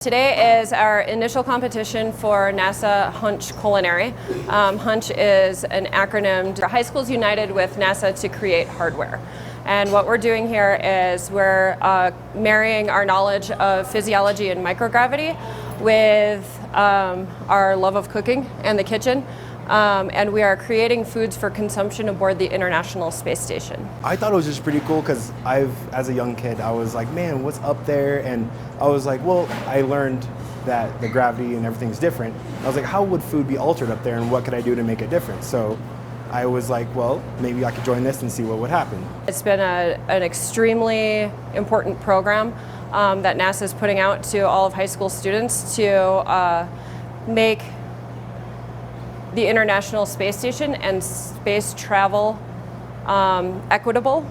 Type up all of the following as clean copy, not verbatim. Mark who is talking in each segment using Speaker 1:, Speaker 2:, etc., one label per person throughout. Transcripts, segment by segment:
Speaker 1: Today is our initial competition for NASA HUNCH culinary. HUNCH is an acronym for High Schools United with NASA to create hardware. And what we're doing here is we're marrying our knowledge of physiology and microgravity with our love of cooking and the kitchen. And we are creating foods for consumption aboard the International Space Station.
Speaker 2: I thought it was just pretty cool because as a young kid, I was like, man, what's up there? And I was like, well, I learned that the gravity and everything's different. I was like, how would food be altered up there and what could I do to make it different? So I was like, well, maybe I could join this and see what would happen.
Speaker 1: It's been an extremely important program that NASA is putting out to all of high school students to make the International Space Station and space travel equitable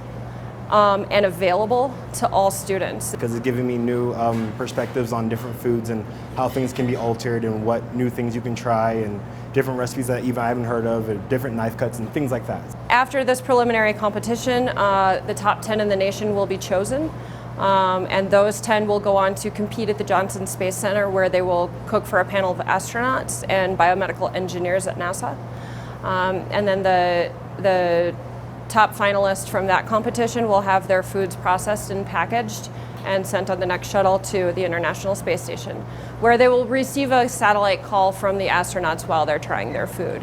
Speaker 1: and available to all students.
Speaker 2: Because it's giving me new perspectives on different foods and how things can be altered and what new things you can try and different recipes that even I haven't heard of, and different knife cuts and things like that.
Speaker 1: After this preliminary competition, the top 10 in the nation will be chosen. And those 10 will go on to compete at the Johnson Space Center, where they will cook for a panel of astronauts and biomedical engineers at NASA. And then the top finalists from that competition will have their foods processed and packaged and sent on the next shuttle to the International Space Station, where they will receive a satellite call from the astronauts while they're trying their food.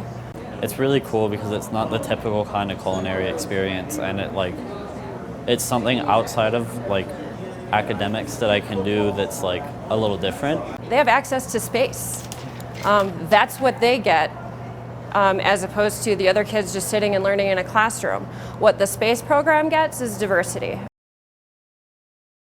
Speaker 3: It's really cool because it's not the typical kind of culinary experience, and it's something outside of academics that I can do that's a little different.
Speaker 1: They have access to space. That's what they get, as opposed to the other kids just sitting and learning in a classroom. What the space program gets is diversity.